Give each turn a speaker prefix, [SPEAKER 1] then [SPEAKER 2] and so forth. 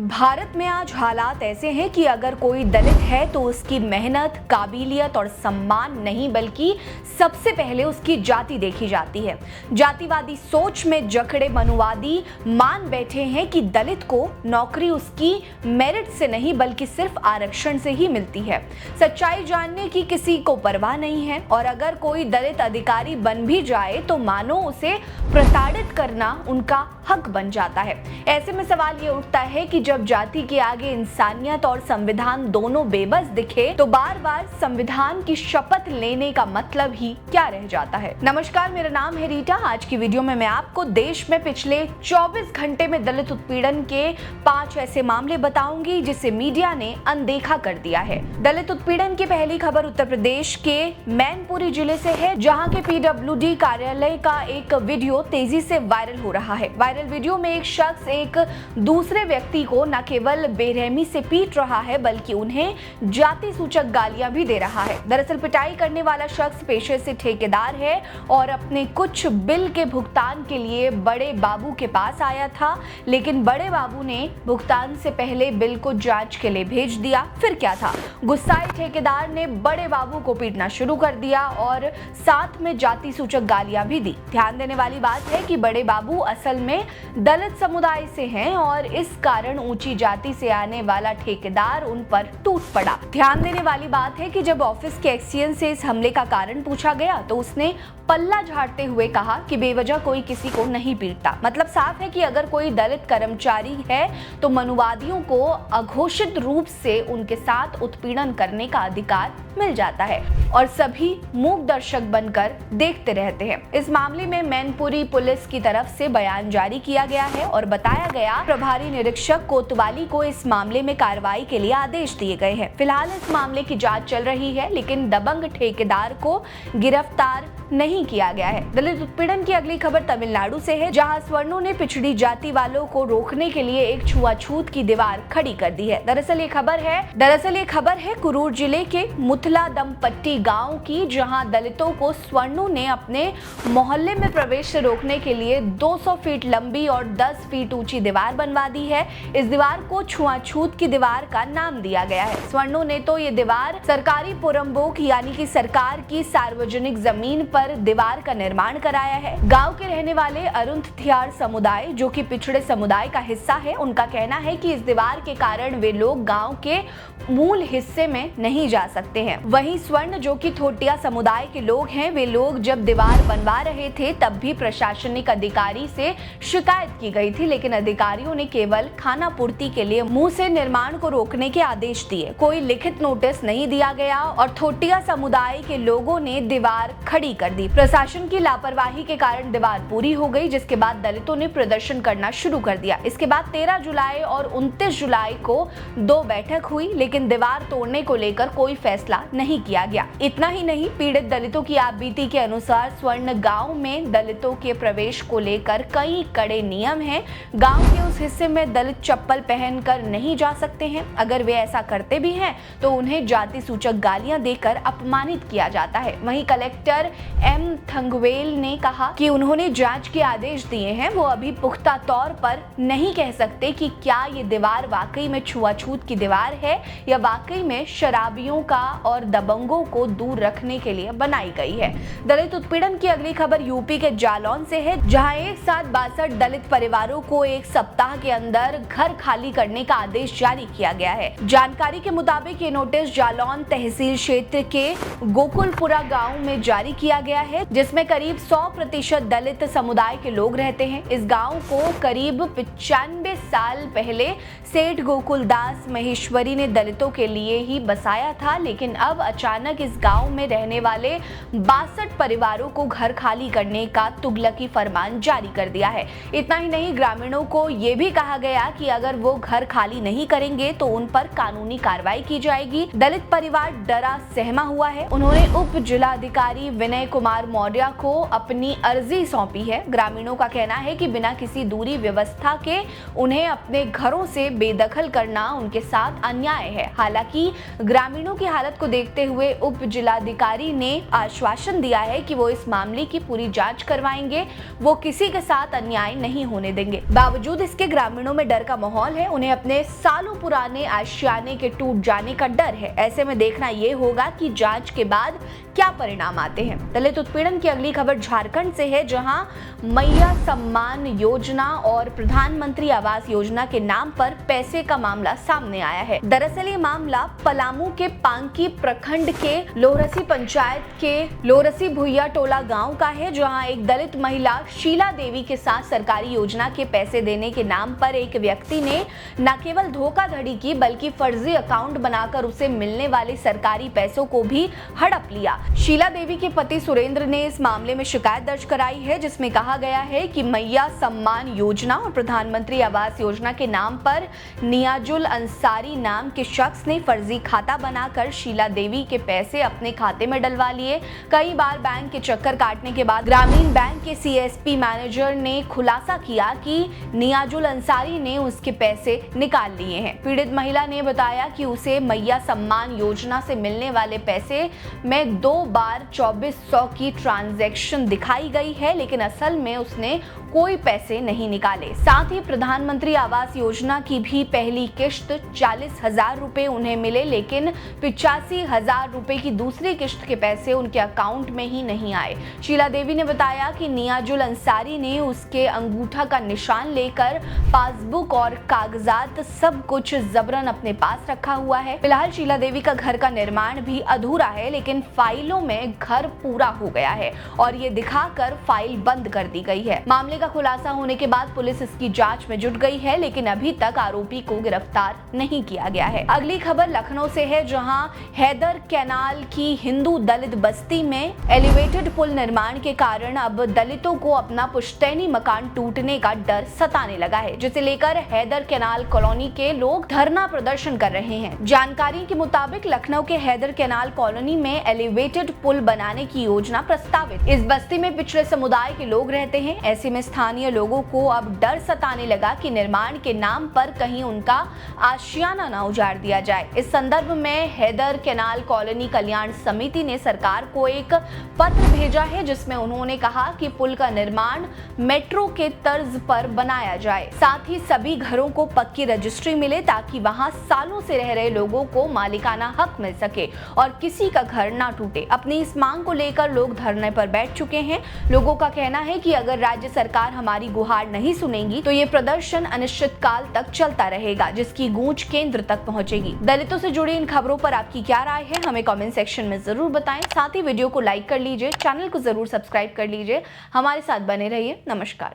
[SPEAKER 1] भारत में आज हालात ऐसे हैं कि अगर कोई दलित है तो उसकी मेहनत, काबिलियत और सम्मान नहीं बल्कि सबसे पहले उसकी जाति देखी जाती है। जातिवादी सोच में जकड़े मनुवादी मान बैठे हैं कि दलित को नौकरी उसकी मेरिट से नहीं बल्कि सिर्फ आरक्षण से ही मिलती है। सच्चाई जानने की किसी को परवाह नहीं है और अगर कोई दलित अधिकारी बन भी जाए तो मानो उसे प्रताड़ित करना उनका हक बन जाता है। ऐसे में सवाल ये उठता है कि जब जाति के आगे इंसानियत और संविधान दोनों बेबस दिखे तो बार बार संविधान की शपथ लेने का मतलब ही क्या रह जाता है। नमस्कार, मेरा नाम है रीटा। आज की वीडियो में मैं आपको देश में पिछले 24 घंटे में दलित उत्पीड़न के 5 ऐसे मामले बताऊंगी जिसे मीडिया ने अनदेखा कर दिया है। दलित उत्पीड़न की पहली खबर उत्तर प्रदेश के मैनपुरी जिले से है, जहां के पीडब्ल्यूडी कार्यालय का एक वीडियो तेजी से वायरल हो रहा है। वायरल वीडियो में एक शख्स एक दूसरे व्यक्ति को न केवल बेरहमी से पीट रहा है बल्कि उन्हें जाति सूचक गालियां भी दे रहा है। दरअसल पिटाई करने वाला शख्स पेशे से ठेकेदार है और अपने कुछ बिल के भुगतान के लिए बड़े बाबू के पास आया था, लेकिन बड़े बाबू ने भुगतान से पहले बिल को जांच के लिए भेज दिया। फिर क्या था, गुस्साए ठेकेदार ने बड़े बाबू को पीटना शुरू कर दिया और साथ में जाति सूचक गालियां भी दी। ध्यान देने वाली बात है कि बड़े बाबू असल में दलित समुदाय से हैं और इस कारण ऊंची जाति से आने वाला ठेकेदार उन पर टूट पड़ा। ध्यान देने वाली बात है कि जब ऑफिस के एक्सीएन से इस हमले का कारण पूछा गया तो उसने पल्ला झाड़ते हुए कहा कि बेवजह कोई किसी को नहीं पीटता। मतलब साफ है कि अगर कोई दलित कर्मचारी है तो मनुवादियों को अघोषित रूप से उनके साथ उत्पीड़न करने का अधिकार मिल जाता है और सभी मूक दर्शक बनकर देखते रहते हैं। इस मामले में मैनपुरी पुलिस की तरफ से बयान जारी किया गया है और बताया गया प्रभारी निरीक्षक कोतवाली को इस मामले में कार्रवाई के लिए आदेश दिए गए हैं। फिलहाल इस मामले की जांच चल रही है, लेकिन दबंग ठेकेदार को गिरफ्तार नहीं किया गया है। दलित उत्पीड़न की अगली खबर तमिलनाडु से है, जहां स्वर्णों ने पिछड़ी जाति वालों को रोकने के लिए एक छुआछूत की दीवार खड़ी कर दी है। दरअसल ये खबर है कुरूर जिले के मुथला दमपट्टी गांव की, जहां दलितों को स्वर्णों ने अपने मोहल्ले में प्रवेश से रोकने के लिए 200 फीट लंबी और 10 फीट ऊंची दीवार बनवा दी है। इस दीवार को छुआछूत की दीवार का नाम दिया गया है। स्वर्णों ने तो ये दीवार सरकारी पुरम्बोक यानी कि सरकार की सार्वजनिक जमीन पर दीवार का निर्माण कराया है। गांव के रहने वाले अरुण थियार समुदाय, जो कि पिछड़े समुदाय का हिस्सा है, उनका कहना है कि इस दीवार के कारण वे लोग गांव के मूल हिस्से में नहीं जा सकते हैं। वहीं स्वर्ण, जो कि थोटिया समुदाय के लोग हैं, वे लोग जब दीवार बनवा रहे थे तब भी प्रशासनिक अधिकारी से शिकायत की गई थी, लेकिन अधिकारियों ने केवल खाना पूर्ति के लिए मुंह से निर्माण को रोकने के आदेश दिए। कोई लिखित नोटिस नहीं दिया गया और थोटिया समुदाय के लोगों ने दीवार खड़ी कर दी। प्रशासन की लापरवाही के कारण दीवार पूरी हो गई, जिसके बाद दलितों ने प्रदर्शन करना शुरू कर दिया। इसके बाद 13 जुलाई और 29 जुलाई को 2 बैठक हुई, लेकिन दीवार तोड़ने को लेकर कोई फैसला नहीं किया गया। इतना ही नहीं, पीड़ित दलितों की आपबीती के अनुसार स्वर्ण गांव में दलितों के प्रवेश को लेकर कई कड़े नियम हैं। गांव के उस हिस्से में दलित चप्पल पहनकर नहीं जा सकते हैं। अगर वे ऐसा करते भी हैं तो उन्हें जाति सूचक गालियां देकर अपमानित किया जाता है। वहीं कलेक्टर एम थंगवेल ने कहा कि उन्होंने जांच के आदेश दिए हैं। वो अभी पुख्ता तौर पर नहीं कह सकते कि क्या ये दीवार वाकई में छुआछूत की दीवार है या वाकई में शराबियों का और दबंगों को दूर रखने के लिए बनाई गई है। दलित उत्पीड़न की अगली खबर यूपी के जालौन से है, जहां एक साथ 62 दलित परिवारों को एक सप्ताह के अंदर घर खाली करने का आदेश जारी किया गया है। जानकारी के मुताबिक ये नोटिस जालौन तहसील क्षेत्र के गोकुलपुरा गाँव में जारी किया गया है, जिसमें करीब 100% दलित समुदाय के लोग रहते हैं। इस गांव को करीब 95 साल पहले सेठ गोकुलदास महेश्वरी ने दलितों के लिए ही बसाया था, लेकिन अब अचानक इस गांव में रहने वाले 62 परिवारों को घर खाली करने का तुगलकी फरमान जारी कर दिया है। इतना ही नहीं, ग्रामीणों को ये भी कहा गया कि अगर वो घर खाली नहीं करेंगे तो उन पर कानूनी कार्रवाई की जाएगी। दलित परिवार डरा सहमा हुआ है। उन्होंने उप जिलाधिकारी विनय कुमार कुमार मौर्य को अपनी अर्जी सौंपी है। ग्रामीणों का कहना है कि बिना किसी दूरी व्यवस्था के उन्हें अपने घरों से बेदखल करना उनके साथ अन्याय है। हालांकि ग्रामीणों की हालत को देखते हुए उप जिलाधिकारी ने आश्वासन दिया है कि वो इस मामले की पूरी जांच करवाएंगे, वो किसी के साथ अन्याय नहीं होने देंगे। बावजूद इसके ग्रामीणों में डर का माहौल है। उन्हें अपने सालों पुराने आशियाने के टूट जाने का डर है। ऐसे में देखना ये होगा कि जांच के बाद क्या परिणाम आते हैं। दलित उत्पीड़न की अगली खबर झारखंड से है, जहां मैया सम्मान योजना और प्रधानमंत्री आवास योजना के नाम पर पैसे का मामला सामने आया है। दरअसल ये मामला पलामू के पांकी प्रखंड के लोहरसी पंचायत के लोहरसी भुइया टोला गांव का है, जहां एक दलित महिला शीला देवी के साथ सरकारी योजना के पैसे देने के नाम पर एक व्यक्ति ने न केवल धोखाधड़ी की बल्कि फर्जी अकाउंट बनाकर उसे मिलने वाले सरकारी पैसों को भी हड़प लिया। शीला देवी के पति सुरेंद्र ने इस मामले में शिकायत दर्ज कराई है, जिसमें कहा गया है कि मैया सम्मान योजना और प्रधानमंत्री आवास योजना के नाम पर नियाजुल अंसारी नाम के शख्स ने फर्जी खाता बनाकर शीला देवी के पैसे अपने खाते में डलवा लिए। कई बार बैंक के चक्कर काटने के बाद ग्रामीण बैंक के सीएसपी मैनेजर ने खुलासा किया कि नियाजुल अंसारी ने उसके पैसे निकाल लिए हैं। पीड़ित महिला ने बताया कि उसे मैया सम्मान योजना से मिलने वाले पैसे में 2 बार 2400 की ट्रांजैक्शन दिखाई गई है, लेकिन असल में उसने कोई पैसे नहीं निकाले। साथ ही प्रधानमंत्री आवास योजना की भी पहली किश्त 40,000 रुपए उन्हें मिले, लेकिन 85,000 रुपए की दूसरी किश्त के पैसे उनके अकाउंट में ही नहीं आए। शीला देवी ने बताया कि नियाजुल अंसारी ने उसके अंगूठा का निशान लेकर पासबुक और कागजात सब कुछ जबरन अपने पास रखा हुआ है। फिलहाल शीला देवी का घर का निर्माण भी अधूरा है, लेकिन फाइलों में घर पूरा हो गया है और ये दिखाकर फाइल बंद कर दी गई है। मामले का खुलासा होने के बाद पुलिस इसकी जांच में जुट गई है, लेकिन अभी तक आरोपी को गिरफ्तार नहीं किया गया है। अगली खबर लखनऊ से है, जहां हैदर कैनाल की हिंदू दलित बस्ती में एलिवेटेड पुल निर्माण के कारण अब दलितों को अपना पुश्तैनी मकान टूटने का डर सताने लगा है, जिसे लेकर हैदर कैनाल कॉलोनी के लोग धरना प्रदर्शन कर रहे हैं। जानकारी के मुताबिक लखनऊ के हैदर कैनाल कॉलोनी में एलिवेटेड पुल बनाने की योजना प्रस्तावित। इस बस्ती में पिछड़े समुदाय के लोग रहते हैं। ऐसे में स्थानीय लोगों को अब डर सताने लगा कि निर्माण के नाम पर कहीं उनका आशियाना न उजाड़ दिया जाए। इस संदर्भ में हैदर कैनाल कॉलोनी कल्याण समिति ने सरकार को एक पत्र भेजा है, जिसमें उन्होंने कहा कि पुल का निर्माण मेट्रो के तर्ज पर बनाया जाए, साथ ही सभी घरों को पक्की रजिस्ट्री मिले ताकि वहां सालों से रह रहे लोगों को मालिकाना हक मिल सके और किसी का घर ना टूटे। अपनी इस मांग को लेकर लोग धरने पर बैठ चुके हैं। लोगों का कहना है कि अगर राज्य सरकार हमारी गुहार नहीं सुनेगी तो ये प्रदर्शन अनिश्चित काल तक चलता रहेगा, जिसकी गूंज केंद्र तक पहुंचेगी। दलितों से जुड़ी इन खबरों पर आपकी क्या राय है, हमें कमेंट सेक्शन में जरूर बताएं। साथ ही वीडियो को लाइक कर लीजिए, चैनल को जरूर सब्सक्राइब कर लीजिए। हमारे साथ बने रहिए। नमस्कार।